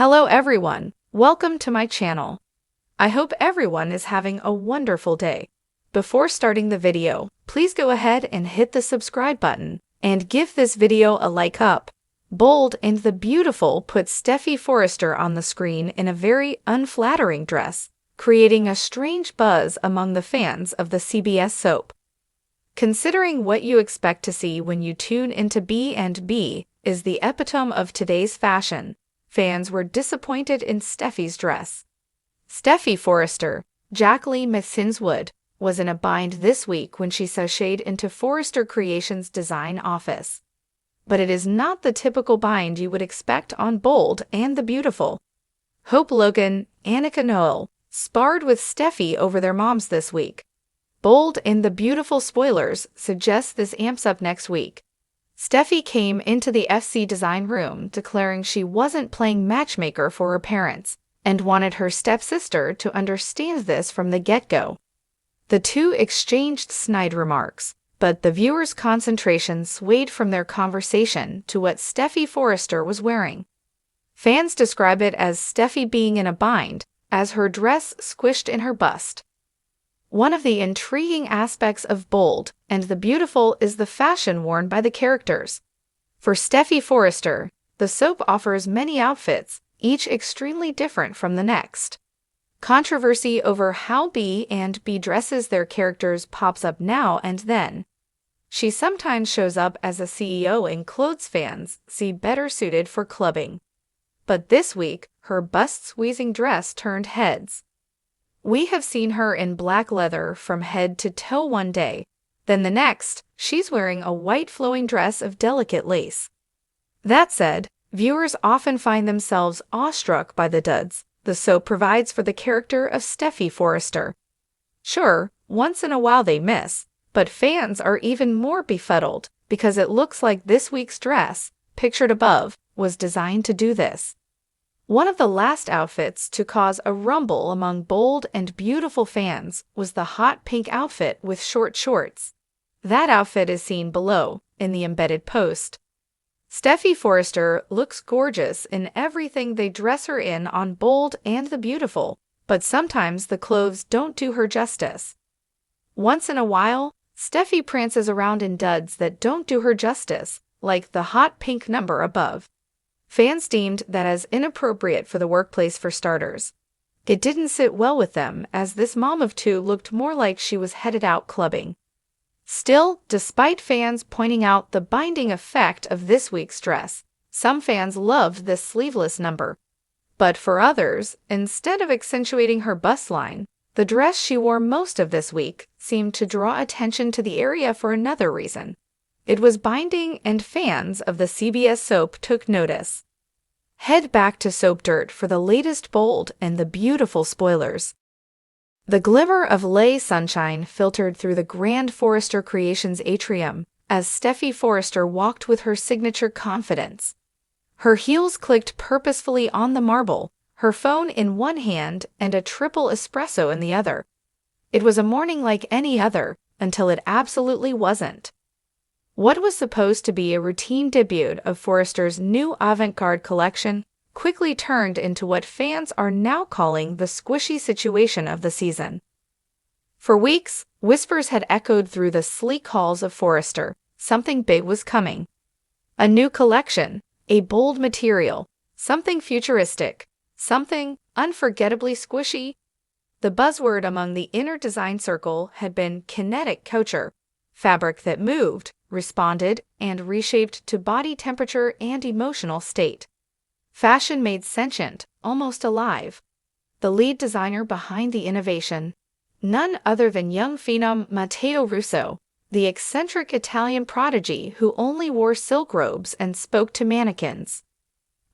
Hello everyone, welcome to my channel. I hope everyone is having a wonderful day. Before starting the video, please go ahead and hit the subscribe button and give this video a like up. Bold and the Beautiful put Steffy Forrester on the screen in a very unflattering dress, creating a strange buzz among the fans of the CBS soap. Considering what you expect to see when you tune into B&B is the epitome of today's fashion, fans were disappointed in Steffy's dress. Steffy Forrester, Jacqueline Matsinswood, was in a bind this week when she sashayed into Forrester Creations' design office. But it is not the typical bind you would expect on Bold and the Beautiful. Hope Logan, Annika Noel, sparred with Steffy over their moms this week. Bold and the Beautiful spoilers suggest this amps up next week. Steffy came into the FC design room declaring she wasn't playing matchmaker for her parents and wanted her stepsister to understand this from the get-go. The two exchanged snide remarks, but the viewers' concentration swayed from their conversation to what Steffy Forrester was wearing. Fans describe it as Steffy being in a bind, as her dress squished in her bust. One of the intriguing aspects of Bold and the Beautiful is the fashion worn by the characters. For Steffy Forrester, the soap offers many outfits, each extremely different from the next. Controversy over how B&B dresses their characters pops up now and then. She sometimes shows up as a CEO in clothes fans see better suited for clubbing. But this week, her bust-squeezing dress turned heads. We have seen her in black leather from head to toe one day, then the next, she's wearing a white flowing dress of delicate lace. That said, viewers often find themselves awestruck by the duds the soap provides for the character of Steffy Forrester. Sure, once in a while they miss, but fans are even more befuddled because it looks like this week's dress, pictured above, was designed to do this. One of the last outfits to cause a rumble among Bold and Beautiful fans was the hot pink outfit with short shorts. That outfit is seen below, in the embedded post. Steffy Forrester looks gorgeous in everything they dress her in on Bold and the Beautiful, but sometimes the clothes don't do her justice. Once in a while, Steffy prances around in duds that don't do her justice, like the hot pink number above. Fans deemed that as inappropriate for the workplace for starters. It didn't sit well with them as this mom of two looked more like she was headed out clubbing. Still, despite fans pointing out the binding effect of this week's dress, some fans loved this sleeveless number. But for others, instead of accentuating her bust line, the dress she wore most of this week seemed to draw attention to the area for another reason. It was binding, and fans of the CBS soap took notice. Head back to Soap Dirt for the latest Bold and the Beautiful spoilers. The glimmer of lay sunshine filtered through the grand Forrester Creations atrium as Steffy Forrester walked with her signature confidence. Her heels clicked purposefully on the marble, her phone in one hand and a triple espresso in the other. It was a morning like any other, until it absolutely wasn't. What was supposed to be a routine debut of Forrester's new avant-garde collection quickly turned into what fans are now calling the squishy situation of the season. For weeks, whispers had echoed through the sleek halls of Forrester. Something big was coming. A new collection, a bold material, something futuristic, something unforgettably squishy. The buzzword among the inner design circle had been kinetic couture, fabric that moved, responded, and reshaped to body temperature and emotional state. Fashion made sentient, almost alive. The lead designer behind the innovation, none other than young phenom Matteo Russo, the eccentric Italian prodigy who only wore silk robes and spoke to mannequins.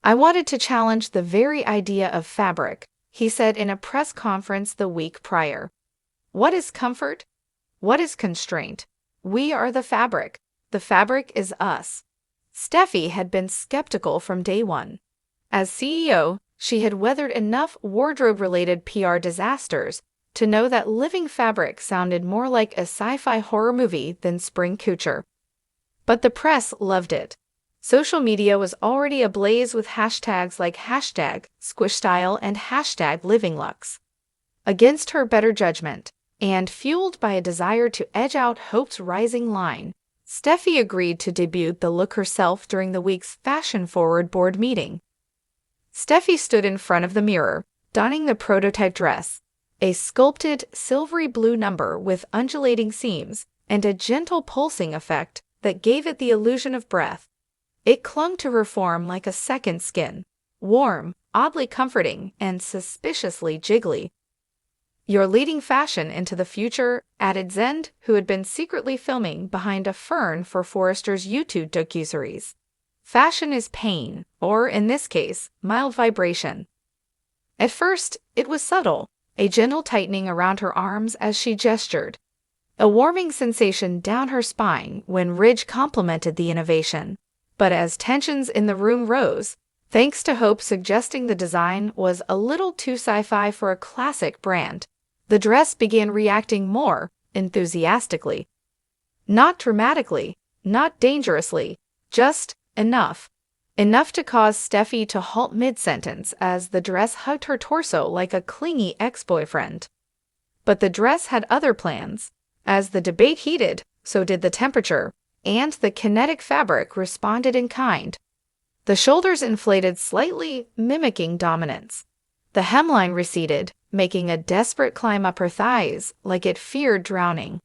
"I wanted to challenge the very idea of fabric," he said in a press conference the week prior. "What is comfort? What is constraint? We are the fabric. The fabric is us." Steffy had been skeptical from day one. As CEO, she had weathered enough wardrobe-related PR disasters to know that living fabric sounded more like a sci-fi horror movie than spring couture. But the press loved it. Social media was already ablaze with hashtags like #SquishStyle and #LivingLux. Against her better judgment, and fueled by a desire to edge out Hope's rising line, Steffi agreed to debut the look herself during the week's Fashion Forward board meeting. Steffi stood in front of the mirror, donning the prototype dress, a sculpted silvery blue number with undulating seams and a gentle pulsing effect that gave it the illusion of breath. It clung to her form like a second skin, warm, oddly comforting, and suspiciously jiggly. "You're leading fashion into the future," added Zend, who had been secretly filming behind a fern for Forrester's YouTube docuseries. "Fashion is pain, or in this case, mild vibration." At first, it was subtle, a gentle tightening around her arms as she gestured, a warming sensation down her spine when Ridge complimented the innovation. But as tensions in the room rose, thanks to Hope suggesting the design was a little too sci-fi for a classic brand, the dress began reacting more enthusiastically. Not dramatically, not dangerously, just enough. Enough to cause Steffi to halt mid-sentence as the dress hugged her torso like a clingy ex-boyfriend. But the dress had other plans. As the debate heated, so did the temperature, and the kinetic fabric responded in kind. The shoulders inflated slightly, mimicking dominance. The hemline receded, making a desperate climb up her thighs, like it feared drowning.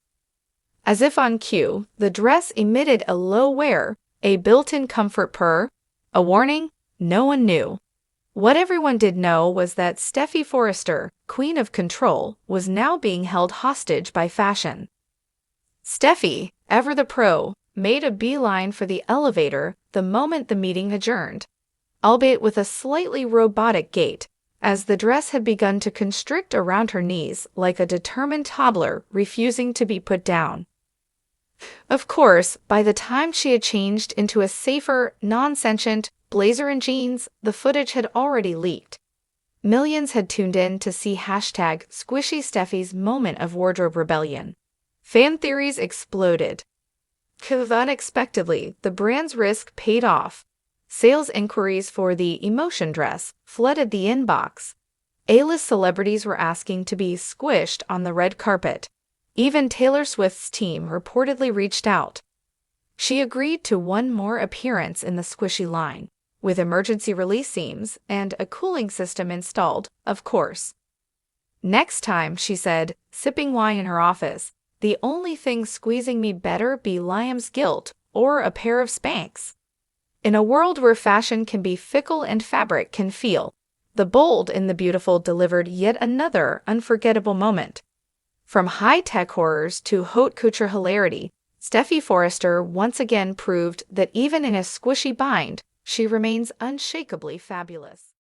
As if on cue, the dress emitted a low wear, a built-in comfort purr. A warning? No one knew. What everyone did know was that Steffi Forrester, queen of control, was now being held hostage by fashion. Steffi, ever the pro, made a beeline for the elevator the moment the meeting adjourned, albeit with a slightly robotic gait, as the dress had begun to constrict around her knees like a determined toddler refusing to be put down. Of course, by the time she had changed into a safer, non-sentient blazer and jeans, the footage had already leaked. Millions had tuned in to see #SquishySteffi's moment of wardrobe rebellion. Fan theories exploded. Unexpectedly, the brand's risk paid off. Sales inquiries for the emotion dress flooded the inbox. A-list celebrities were asking to be squished on the red carpet. Even Taylor Swift's team reportedly reached out. She agreed to one more appearance in the squishy line, with emergency release seams and a cooling system installed, of course. "Next time," she said, sipping wine in her office, "the only thing squeezing me better be Liam's guilt or a pair of Spanx." In a world where fashion can be fickle and fabric can feel, the bold in the beautiful delivered yet another unforgettable moment. From high-tech horrors to haute couture hilarity, Steffi Forrester once again proved that even in a squishy bind, she remains unshakably fabulous.